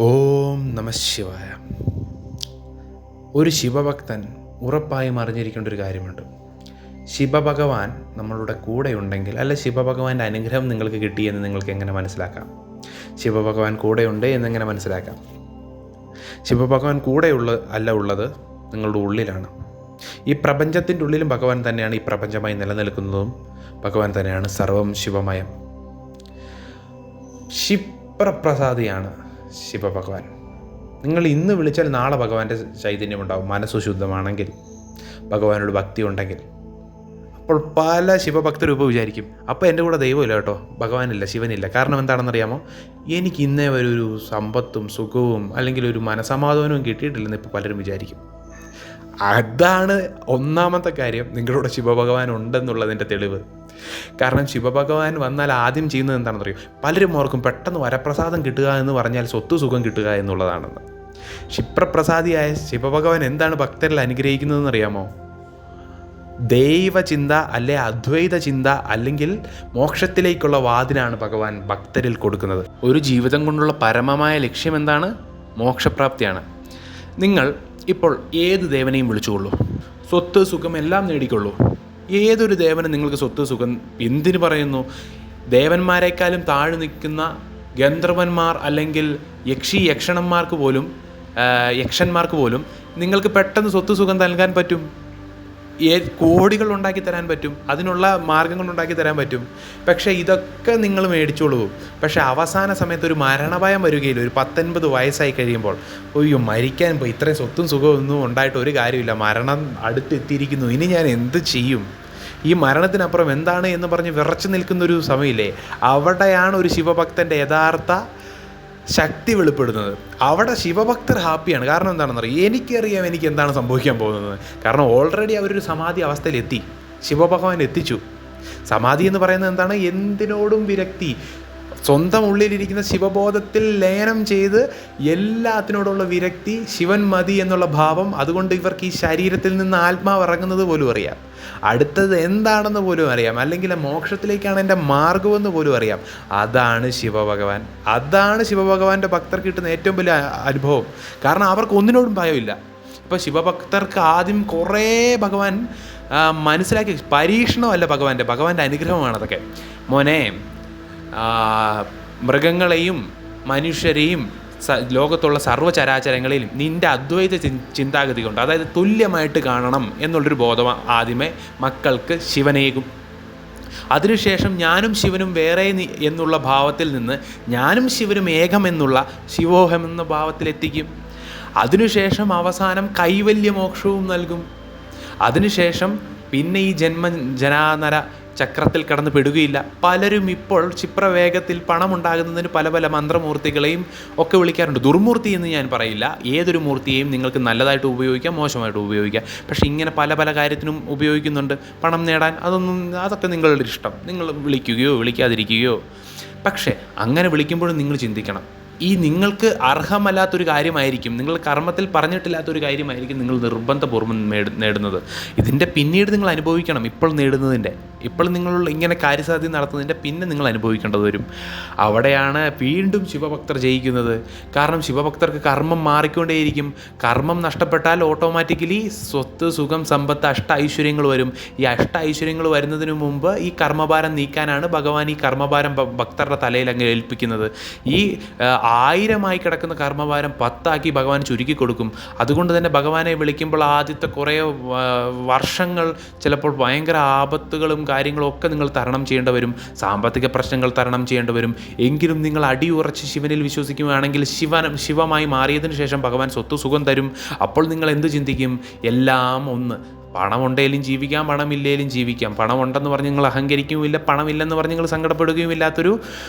ഓം നമ ശിവായ. ഒരു ശിവഭക്തൻ ഉറപ്പായും അറിഞ്ഞിരിക്കേണ്ട ഒരു കാര്യമുണ്ട്. ശിവഭഗവാൻ നമ്മളുടെ കൂടെ ഉണ്ടെങ്കിൽ, അല്ല ശിവഭഗവാന്റെ അനുഗ്രഹം നിങ്ങൾക്ക് കിട്ടിയെന്ന് നിങ്ങൾക്ക് എങ്ങനെ മനസ്സിലാക്കാം? ശിവഭഗവാൻ കൂടെയുണ്ട് എന്നെങ്ങനെ മനസ്സിലാക്കാം? ശിവഭഗവാൻ ഉള്ളത് നിങ്ങളുടെ ഉള്ളിലാണ്. ഈ പ്രപഞ്ചത്തിൻ്റെ ഉള്ളിലും ഭഗവാൻ തന്നെയാണ് ഈ പ്രപഞ്ചമായി നിലനിൽക്കുന്നതും. ഭഗവാൻ തന്നെയാണ് സർവം ശിവമയം. ക്ഷിപ്രപ്രസാദിയാണ് ശിവഭഗവാൻ. നിങ്ങൾ ഇന്ന് വിളിച്ചാൽ നാളെ ഭഗവാന്റെ ചൈതന്യമുണ്ടാകും, മനസ്സു ശുദ്ധമാണെങ്കിൽ, ഭഗവാനോട് ഭക്തി ഉണ്ടെങ്കിൽ. അപ്പോൾ പല ശിവഭക്തരും ഇപ്പോൾ വിചാരിക്കും, അപ്പോൾ എൻ്റെ കൂടെ ദൈവമില്ല കേട്ടോ, ഭഗവാനില്ല, ശിവനില്ല. കാരണം എന്താണെന്നറിയാമോ? എനിക്ക് ഇന്നേ ഒരു സമ്പത്തും സുഖവും അല്ലെങ്കിൽ ഒരു മനസമാധാനവും കിട്ടിയിട്ടില്ലെന്ന് ഇപ്പോൾ പലരും വിചാരിക്കും. അതാണ് ഒന്നാമത്തെ കാര്യം, നിങ്ങളുടെ ശിവഭഗവാൻ ഉണ്ടെന്നുള്ളതിൻ്റെ തെളിവ്. കാരണം ശിവഭഗവാൻ വന്നാൽ ആദ്യം ചെയ്യുന്നത് എന്താണെന്ന് അറിയും? പലരും ഓർക്കും പെട്ടെന്ന് വരപ്രസാദം കിട്ടുക എന്ന് പറഞ്ഞാൽ സ്വത്ത് സുഖം കിട്ടുക എന്നുള്ളതാണെന്ന്. ക്ഷിപ്രപ്രസാദിയായ ശിവഭഗവാൻ എന്താണ് ഭക്തരിൽ അനുഗ്രഹിക്കുന്നതെന്ന് അറിയാമോ? ദൈവചിന്ത, അല്ലെ അദ്വൈത ചിന്ത, അല്ലെങ്കിൽ മോക്ഷത്തിലേക്കുള്ള വാതിലാണ് ഭഗവാൻ ഭക്തരിൽ കൊടുക്കുന്നത്. ഒരു ജീവിതം കൊണ്ടുള്ള പരമമായ ലക്ഷ്യം എന്താണ്? മോക്ഷപ്രാപ്തിയാണ്. നിങ്ങൾ ഇപ്പോൾ ഏത് ദേവനെയും വിളിച്ചുകൊള്ളൂ, സ്വത്ത് സുഖം എല്ലാം നേടിക്കൊള്ളൂ. ഏതൊരു ദേവനും നിങ്ങൾക്ക് സ്വത്ത് സുഖം എന്തിനു പറയുന്നു? ദേവന്മാരെക്കാളും താഴെ നിൽക്കുന്ന ഗന്ധർവന്മാർ അല്ലെങ്കിൽ യക്ഷന്മാർക്ക് പോലും നിങ്ങൾക്ക് പെട്ടെന്ന് സ്വത്ത് സുഖം നൽകാൻ പറ്റും. കോടികൾ ഉണ്ടാക്കി തരാൻ പറ്റും, അതിനുള്ള മാർഗങ്ങൾ ഉണ്ടാക്കി തരാൻ പറ്റും. പക്ഷേ ഇതൊക്കെ നിങ്ങൾ മേടിച്ചോളൂ. പക്ഷേ അവസാന സമയത്ത് ഒരു മരണഭയം വരികയില്ല. ഒരു 19 വയസ്സായി കഴിയുമ്പോൾ, അയ്യോ മരിക്കാൻ പോയി, ഇത്രയും സ്വത്തും സുഖവും ഒന്നും ഉണ്ടായിട്ട് ഒരു കാര്യമില്ല, മരണം അടുത്തെത്തിയിരിക്കുന്നു, ഇനി ഞാൻ എന്ത് ചെയ്യും? ഈ മരണത്തിനപ്പുറം എന്താണ് എന്ന് പറഞ്ഞ് വിറച്ചു നിൽക്കുന്നൊരു സമയമില്ലേ? അവിടെയാണ് ഒരു ശിവഭക്തൻ്റെ യഥാർത്ഥ ശക്തി വെളിപ്പെടുന്നത്. അവിടെ ശിവഭക്തർ ഹാപ്പിയാണ്. കാരണം എന്താണെന്നറിയാം? എനിക്കറിയാം എനിക്ക് എന്താണ് സംഭവിക്കാൻ പോകുന്നത്. കാരണം ഓൾറെഡി അവരൊരു സമാധി അവസ്ഥയിലെത്തി, ശിവഭഗവാൻ എത്തിച്ചു. സമാധി എന്ന് പറയുന്നത് എന്താണ്? എന്തിനോടും വിരക്തി, സ്വന്തം ഉള്ളിലിരിക്കുന്ന ശിവബോധത്തിൽ ലയനം ചെയ്ത് എല്ലാത്തിനോടുള്ള വിരക്തി, ശിവൻ മതി എന്നുള്ള ഭാവം. അതുകൊണ്ട് ഇവർക്ക് ഈ ശരീരത്തിൽ നിന്ന് ആത്മാവ് ഇറങ്ങുന്നത് പോലും അറിയാം, അടുത്തത് എന്താണെന്ന് പോലും അറിയാം, അല്ലെങ്കിൽ മോക്ഷത്തിലേക്കാണ് എൻ്റെ മാർഗമെന്ന് പോലും അറിയാം. അതാണ് ശിവഭഗവാൻ. അതാണ് ശിവഭഗവാന്റെ ഭക്തർക്ക് കിട്ടുന്ന ഏറ്റവും വലിയ അനുഭവം. കാരണം അവർക്ക് ഒന്നിനോടും ഭയമില്ല. ഇപ്പോൾ ശിവഭക്തർക്ക് ആദ്യം കുറേ ഭഗവാൻ മനസ്സിലാക്കി, പരീക്ഷണമല്ല ഭഗവാന്റെ അനുഗ്രഹമാണ് അതൊക്കെ. മോനെ, മൃഗങ്ങളെയും മനുഷ്യരെയും ലോകത്തുള്ള സർവ്വചരാചരങ്ങളെയും നിൻ്റെ അദ്വൈത ചിന്താഗതി കൊണ്ട്, അതായത് തുല്യമായിട്ട് കാണണം എന്നുള്ളൊരു ബോധം ആദ്യമേ മക്കൾക്ക് ശിവനേകും. അതിനുശേഷം ഞാനും ശിവനും വേറെ എന്നുള്ള ഭാവത്തിൽ നിന്ന് ഞാനും ശിവനും ഏകമെന്നുള്ള ശിവോഹം എന്ന ഭാവത്തിലെത്തിക്കും. അതിനുശേഷം അവസാനം കൈവല്യമോക്ഷവും നൽകും. അതിനുശേഷം പിന്നെ ഈ ജനാനര ചക്രത്തിൽ കടന്ന് പെടുകയില്ല. പലരും ഇപ്പോൾ ക്ഷിപ്രവേഗത്തിൽ പണമുണ്ടാകുന്നതിന് പല പല മന്ത്രമൂർത്തികളെയും ഒക്കെ വിളിക്കാറുണ്ട്. ദുർമൂർത്തി എന്ന് ഞാൻ പറയില്ല, ഏതൊരു മൂർത്തിയെയും നിങ്ങൾക്ക് നല്ലതായിട്ട് ഉപയോഗിക്കാം, മോശമായിട്ട് ഉപയോഗിക്കാം. പക്ഷേ ഇങ്ങനെ പല പല കാര്യത്തിനും ഉപയോഗിക്കുന്നുണ്ട് പണം നേടാൻ. അതൊക്കെ നിങ്ങളുടെ ഇഷ്ടം, നിങ്ങൾ വിളിക്കുകയോ വിളിക്കാതിരിക്കുകയോ. പക്ഷേ അങ്ങനെ വിളിക്കുമ്പോഴും നിങ്ങൾ ചിന്തിക്കണം, ഈ നിങ്ങൾക്ക് അർഹമല്ലാത്തൊരു കാര്യമായിരിക്കും, നിങ്ങൾ കർമ്മത്തിൽ പറഞ്ഞിട്ടില്ലാത്തൊരു കാര്യമായിരിക്കും നിങ്ങൾ നിർബന്ധപൂർവ്വം നേടുന്നത്. ഇതിൻ്റെ പിന്നീട് നിങ്ങൾ അനുഭവിക്കണം. ഇപ്പോൾ നിങ്ങൾ ഇങ്ങനെ കാര്യസാധ്യത നടത്തുന്നതിൻ്റെ പിന്നെ നിങ്ങൾ അനുഭവിക്കേണ്ടത് വരും. അവിടെയാണ് വീണ്ടും ശിവഭക്തർ ജയിക്കുന്നത്. കാരണം ശിവഭക്തർക്ക് കർമ്മം മാറിക്കൊണ്ടേയിരിക്കും. കർമ്മം നഷ്ടപ്പെട്ടാൽ ഓട്ടോമാറ്റിക്കലി സ്വത്ത് സുഖം സമ്പത്ത് ഐശ്വര്യങ്ങൾ വരും. ഈ ഐശ്വര്യങ്ങൾ വരുന്നതിന് മുമ്പ് ഈ കർമ്മഭാരം നീക്കാനാണ് ഭഗവാൻ ഈ കർമ്മഭാരം ഭക്തരുടെ തലയിൽ അങ്ങ് ഏൽപ്പിക്കുന്നത്. ഈ 1000 കിടക്കുന്ന കർമ്മഭാരം 10 ഭഗവാൻ ചുരുക്കി കൊടുക്കും. അതുകൊണ്ട് തന്നെ ഭഗവാനെ വിളിക്കുമ്പോൾ ആദ്യത്തെ കുറേ വർഷങ്ങൾ ചിലപ്പോൾ ഭയങ്കര ആപത്തുകളും കാര്യങ്ങളും ഒക്കെ നിങ്ങൾ തരണം ചെയ്യേണ്ടി വരും. സാമ്പത്തിക പ്രശ്നങ്ങൾ തരണം ചെയ്യേണ്ടി വരും. എങ്കിലും നിങ്ങൾ അടിയുറച്ച് ശിവനിൽ വിശ്വസിക്കുകയാണെങ്കിൽ ശിവമായി മാറിയതിനു ശേഷം ഭഗവാൻ സ്വത്ത് സുഖം തരും. അപ്പോൾ നിങ്ങൾ എന്ത് ചിന്തിക്കും? എല്ലാം ഒന്ന്. പണമുണ്ടെങ്കിലും ജീവിക്കാം, പണമില്ലേലും ജീവിക്കാം. പണമുണ്ടെന്ന് പറഞ്ഞ് നിങ്ങൾ അഹങ്കരിക്കുകയുമില്ല, പണമില്ലെന്ന് പറഞ്ഞ് നിങ്ങൾ സങ്കടപ്പെടുകയും ഇല്ലാത്തൊരു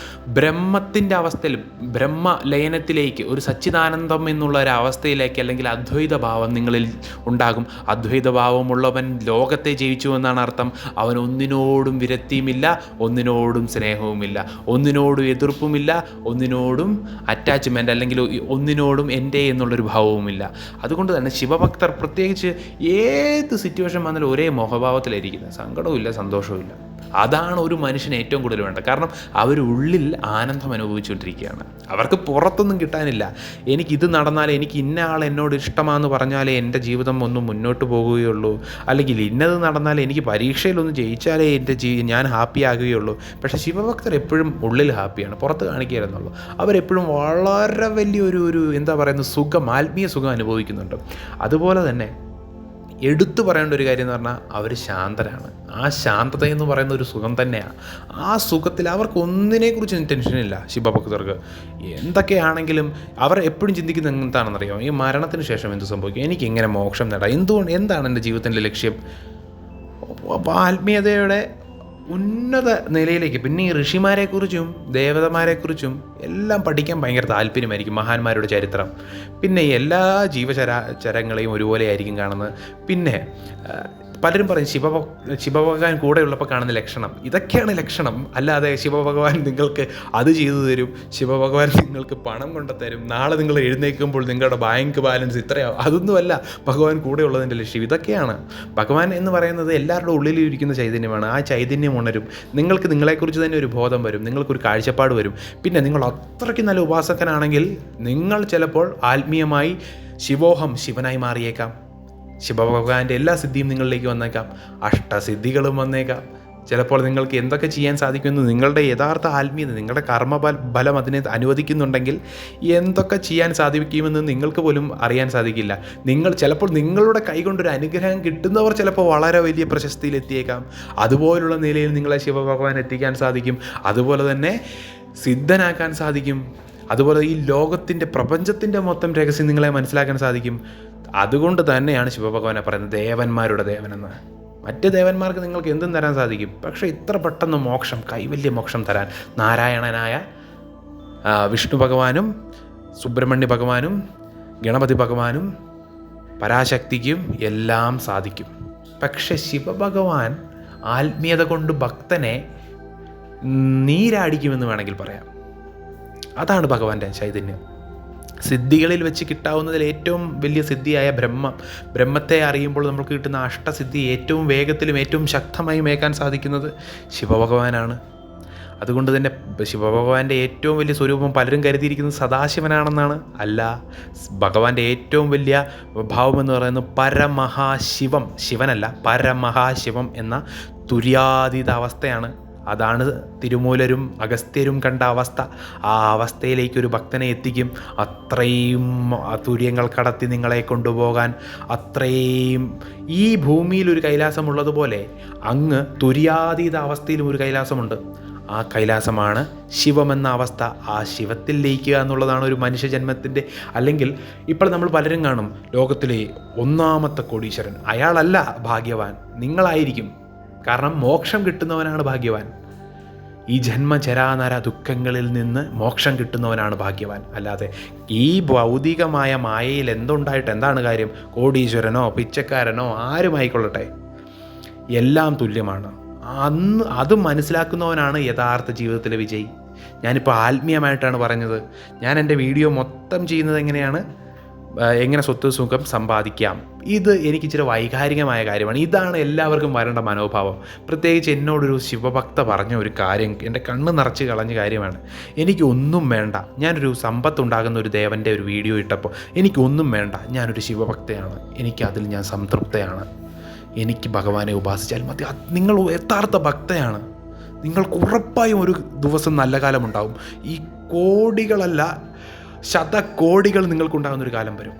ബ്രഹ്മത്തിൻ്റെ അവസ്ഥയിൽ, ബ്രഹ്മലയനത്തിലേക്ക്, ഒരു സച്ചിദാനന്ദം എന്നുള്ള ഒരു അവസ്ഥയിലേക്ക്, അല്ലെങ്കിൽ അദ്വൈത ഭാവം നിങ്ങളിൽ ഉണ്ടാകും. അദ്വൈത ഭാവമുള്ളവൻ ലോകത്തെ ജയിച്ചു എന്നാണ് അർത്ഥം. അവൻ ഒന്നിനോടും വിരക്തിയുമില്ല, ഒന്നിനോടും സ്നേഹവുമില്ല, ഒന്നിനോടും എതിർപ്പുമില്ല, ഒന്നിനോടും അറ്റാച്ച്മെൻ്റ് അല്ലെങ്കിൽ ഒന്നിനോടും എൻ്റെ എന്നുള്ളൊരു ഭാവവുമില്ല. അതുകൊണ്ട് തന്നെ ശിവഭക്തർ പ്രത്യേകിച്ച് ഏത് സിറ്റുവേഷൻ വന്നാൽ ഒരേ മുഖഭാവത്തിലായിരിക്കുന്നത്, സങ്കടവും ഇല്ല സന്തോഷവും ഇല്ല. അതാണ് ഒരു മനുഷ്യന് ഏറ്റവും കൂടുതൽ വേണ്ടത്. കാരണം അവരുള്ളിൽ ആനന്ദം അനുഭവിച്ചുകൊണ്ടിരിക്കുകയാണ്. അവർക്ക് പുറത്തൊന്നും കിട്ടാനില്ല. എനിക്കിത് നടന്നാലേ, എനിക്ക് ഇന്ന ആൾ എന്നോട് ഇഷ്ടമാണെന്ന് പറഞ്ഞാലേ എൻ്റെ ജീവിതം ഒന്നും മുന്നോട്ട് പോകുകയുള്ളൂ, അല്ലെങ്കിൽ ഇന്നത് നടന്നാലേ, എനിക്ക് പരീക്ഷയിലൊന്ന് ജയിച്ചാലേ എൻ്റെ ഞാൻ ഹാപ്പി ആകുകയുള്ളൂ. പക്ഷേ ശിവഭക്തർ എപ്പോഴും ഉള്ളിൽ ഹാപ്പിയാണ്, പുറത്ത് കാണിക്കുകയെന്നുള്ളൂ. അവരെപ്പോഴും വളരെ വലിയൊരു എന്താ പറയുന്നത്, സുഖം, ആത്മീയ സുഖം അനുഭവിക്കുന്നുണ്ട്. അതുപോലെ തന്നെ എടുത്തു പറയേണ്ട ഒരു കാര്യം എന്ന് പറഞ്ഞാൽ അവർ ശാന്തരാണ്. ആ ശാന്തത എന്ന് പറയുന്ന ഒരു സുഖം തന്നെയാണ്. ആ സുഖത്തിൽ അവർക്ക് ഒന്നിനെക്കുറിച്ചും ടെൻഷനില്ല. ശിവഭക്തർക്ക് എന്തൊക്കെയാണെങ്കിലും അവർ എപ്പോഴും ചിന്തിക്കുന്നത് എന്താണെന്നറിയാമോ? ഈ മരണത്തിന് ശേഷം എന്ത് സംഭവിക്കും, എനിക്ക് എങ്ങനെ മോക്ഷം നേടാം, എന്താണ് എൻ്റെ ജീവിതത്തിൻ്റെ ലക്ഷ്യം. അപ്പോൾ ആത്മീയതയുടെ ഉന്നത നിലയിലേക്ക്, പിന്നെ ഈ ഋഷിമാരെക്കുറിച്ചും ദേവതമാരെക്കുറിച്ചും എല്ലാം പഠിക്കാൻ ഭയങ്കര താല്പര്യമായിരിക്കും. മഹാന്മാരുടെ ചരിത്രം, പിന്നെ എല്ലാ ജീവചരങ്ങളെയും ഒരുപോലെ ആയിരിക്കും കാണുന്നത്. പിന്നെ പലരും പറയും ശിവഭഗവാൻ കൂടെയുള്ളപ്പോൾ കാണുന്ന ലക്ഷണം, ഇതൊക്കെയാണ് ലക്ഷണം. അല്ലാതെ ശിവഭഗവാൻ നിങ്ങൾക്ക് അത് ചെയ്തു തരും, ശിവഭഗവാൻ നിങ്ങൾക്ക് പണം കൊണ്ടുതരും, നാളെ നിങ്ങൾ എഴുന്നേൽക്കുമ്പോൾ നിങ്ങളുടെ ബാങ്ക് ബാലൻസ് ഇത്രയാവും, അതൊന്നുമല്ല ഭഗവാൻ കൂടെയുള്ളതിൻ്റെ ലക്ഷ്യം. ഇതൊക്കെയാണ് ഭഗവാൻ എന്ന് പറയുന്നത്. എല്ലാവരുടെ ഉള്ളിലും ഇരിക്കുന്ന ചൈതന്യമാണ്. ആ ചൈതന്യം ഉണരും, നിങ്ങൾക്ക് നിങ്ങളെക്കുറിച്ച് തന്നെ ഒരു ബോധം വരും, നിങ്ങൾക്കൊരു കാഴ്ചപ്പാട് വരും. പിന്നെ നിങ്ങൾ അത്രയ്ക്ക് നല്ല ഉപാസകനാണെങ്കിൽ നിങ്ങൾ ചിലപ്പോൾ ആത്മീയമായി ശിവനായി മാറിയേക്കാം. ശിവഭഗവാന്റെ എല്ലാ സിദ്ധിയും നിങ്ങളിലേക്ക് വന്നേക്കാം, അഷ്ടസിദ്ധികളും വന്നേക്കാം. ചിലപ്പോൾ നിങ്ങൾക്ക് എന്തൊക്കെ ചെയ്യാൻ സാധിക്കുമെന്ന് നിങ്ങളുടെ യഥാർത്ഥ ആത്മീയത, നിങ്ങളുടെ കർമ്മബലം അതിനെ അനുവദിക്കുന്നുണ്ടെങ്കിൽ എന്തൊക്കെ ചെയ്യാൻ സാധിക്കുമെന്ന് നിങ്ങൾക്ക് പോലും അറിയാൻ സാധിക്കില്ല. ചിലപ്പോൾ നിങ്ങളുടെ കൈകൊണ്ടൊരു അനുഗ്രഹം കിട്ടുന്നവർ ചിലപ്പോൾ വളരെ വലിയ പ്രശസ്തിയിലെത്തിയേക്കാം. അതുപോലുള്ള നിലയിൽ നിങ്ങളെ ശിവഭഗവാൻ എത്തിക്കാൻ സാധിക്കും. അതുപോലെ തന്നെ സിദ്ധനാക്കാൻ സാധിക്കും. അതുപോലെ ഈ ലോകത്തിൻ്റെ, പ്രപഞ്ചത്തിൻ്റെ മൊത്തം രഹസ്യം നിങ്ങളെ മനസ്സിലാക്കാൻ സാധിക്കും. അതുകൊണ്ട് തന്നെയാണ് ശിവഭഗവാനെ പറയുന്നത് ദേവന്മാരുടെ ദേവനെന്ന്. മറ്റ് ദേവന്മാർക്ക് നിങ്ങൾക്ക് എന്തും തരാൻ സാധിക്കും, പക്ഷേ ഇത്ര പെട്ടെന്ന് മോക്ഷം, കൈവല്യ മോക്ഷം തരാൻ നാരായണനായ വിഷ്ണു ഭഗവാനും സുബ്രഹ്മണ്യ ഭഗവാനും ഗണപതി ഭഗവാനും പരാശക്തിക്കും എല്ലാം സാധിക്കും. പക്ഷെ ശിവഭഗവാൻ ആത്മീയത കൊണ്ട് ഭക്തനെ നീരാടിക്കുമെന്ന് വേണമെങ്കിൽ പറയാം. അതാണ് ഭഗവാന്റെ ചൈതന്യം. സിദ്ധികളിൽ വെച്ച് കിട്ടാവുന്നതിൽ ഏറ്റവും വലിയ സിദ്ധിയായ ബ്രഹ്മത്തെ അറിയുമ്പോൾ നമുക്ക് കിട്ടുന്ന അഷ്ടസിദ്ധി ഏറ്റവും വേഗത്തിലും ഏറ്റവും ശക്തമായും ഏക്കാൻ സാധിക്കുന്നത് ശിവഭഗവാനാണ്. അതുകൊണ്ട് തന്നെ ശിവഭഗവാന്റെ ഏറ്റവും വലിയ സ്വരൂപം പലരും കരുതിയിരിക്കുന്നത് സദാശിവനാണെന്നാണ്. അല്ല, ഭഗവാന്റെ ഏറ്റവും വലിയ ഭാവം എന്ന് പറയുന്നത് പരമഹാശിവം, ശിവനല്ല, പരമഹാശിവം എന്ന തുര്യാതീത അവസ്ഥയാണ്. അതാണ് തിരുമൂലരും അഗസ്ത്യരും കണ്ട അവസ്ഥ. ആ അവസ്ഥയിലേക്കൊരു ഭക്തനെ എത്തിക്കും. അത്രയും തുര്യങ്ങൾ കടത്തി നിങ്ങളെ കൊണ്ടുപോകാൻ, അത്രയും ഈ ഭൂമിയിൽ ഒരു കൈലാസമുള്ളതുപോലെ അങ്ങ് തുര്യാതീത അവസ്ഥയിലും ഒരു കൈലാസമുണ്ട്. ആ കൈലാസമാണ് ശിവമെന്ന അവസ്ഥ. ആ ശിവത്തിൽ ലയിക്കുക എന്നുള്ളതാണ് ഒരു മനുഷ്യജന്മത്തിൻ്റെ, അല്ലെങ്കിൽ ഇപ്പോൾ നമ്മൾ പലരും കാണും ലോകത്തിലെ ഒന്നാമത്തെ കോടീശ്വരൻ, അയാളല്ല ഭാഗ്യവാൻ, നിങ്ങളായിരിക്കും. കാരണം മോക്ഷം കിട്ടുന്നവനാണ് ഭാഗ്യവാൻ. ഈ ജന്മചരാനര ദുഃഖങ്ങളിൽ നിന്ന് മോക്ഷം കിട്ടുന്നവനാണ് ഭാഗ്യവാൻ. അല്ലാതെ ഈ ഭൗതികമായ മായയിൽ എന്തുണ്ടായിട്ട് എന്താണ് കാര്യം? കോടീശ്വരനോ പിച്ചക്കാരനോ ആരുമായിക്കൊള്ളട്ടെ, എല്ലാം തുല്യമാണ്. അത് മനസ്സിലാക്കുന്നവനാണ് യഥാർത്ഥ ജീവിതത്തിലെ വിജയി. ഞാനിപ്പോൾ ആത്മീയമായിട്ടാണ് പറഞ്ഞത്. ഞാൻ എൻ്റെ വീഡിയോ മൊത്തം ചെയ്യുന്നത് എങ്ങനെ സ്വത്ത് സുഖം സമ്പാദിക്കാം. ഇത് എനിക്ക് ഇച്ചിരി വൈകാരികമായ കാര്യമാണ്. ഇതാണ് എല്ലാവർക്കും വരേണ്ട മനോഭാവം. പ്രത്യേകിച്ച് എന്നോടൊരു ശിവഭക്ത പറഞ്ഞ ഒരു കാര്യം എൻ്റെ കണ്ണ് നിറച്ച് കളഞ്ഞ കാര്യമാണ്. എനിക്കൊന്നും വേണ്ട, ഞാനൊരു സമ്പത്തുണ്ടാകുന്ന ഒരു ദേവൻ്റെ ഒരു വീഡിയോ ഇട്ടപ്പോൾ എനിക്കൊന്നും വേണ്ട, ഞാനൊരു ശിവഭക്തയാണ്, എനിക്കതിൽ ഞാൻ സംതൃപ്തയാണ്, എനിക്ക് ഭഗവാനെ ഉപാസിച്ചാൽ മതി. നിങ്ങൾ യഥാർത്ഥ ഭക്തയാണ്. നിങ്ങൾക്ക് ഉറപ്പായും ഒരു ദിവസം നല്ല കാലമുണ്ടാവും. ഈ കോടികളല്ല, ശതകോടികൾ നിങ്ങൾക്കുണ്ടാകുന്നൊരു കാലം വരും.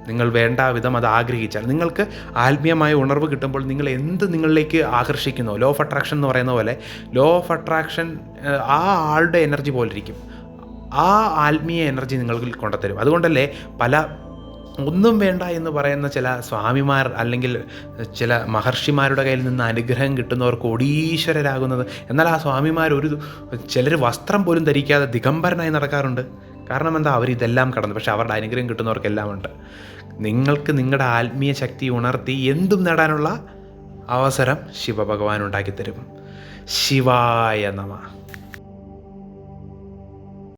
നിങ്ങൾ വേണ്ട വിധം അത് ആഗ്രഹിച്ചാൽ. നിങ്ങൾക്ക് ആത്മീയമായ ഉണർവ് കിട്ടുമ്പോൾ നിങ്ങൾ എന്ത് നിങ്ങളിലേക്ക് ആകർഷിക്കുന്നോ, ലോ ഓഫ് അട്രാക്ഷൻ എന്ന് പറയുന്ന പോലെ, ലോ ഓഫ് അട്രാക്ഷൻ ആ ആളുടെ എനർജി പോലെ ഇരിക്കും. ആ ആത്മീയ എനർജി നിങ്ങൾക്ക് കൊണ്ടുത്തരും. അതുകൊണ്ടല്ലേ ഒന്നും വേണ്ട എന്ന് പറയുന്ന ചില സ്വാമിമാർ അല്ലെങ്കിൽ ചില മഹർഷിമാരുടെ കയ്യിൽ നിന്ന് അനുഗ്രഹം കിട്ടുന്നവർ കോടീശ്വരരാകുന്നത്. എന്നാൽ ആ സ്വാമിമാർ ചിലർ വസ്ത്രം പോലും ധരിക്കാതെ ദിഗംബരനായി നടക്കാറുണ്ട്. കാരണം എന്താ? അവരിതെല്ലാം കടന്നു. പക്ഷെ അവരുടെ അനുഗ്രഹം കിട്ടുന്നവർക്കെല്ലാം ഉണ്ട്. നിങ്ങൾക്ക് നിങ്ങളുടെ ആത്മീയ ശക്തി ഉണർത്തി എന്തും നേടാനുള്ള അവസരം ശിവഭഗവാൻ ഉണ്ടാക്കിത്തരും. ശിവായ നമഃ.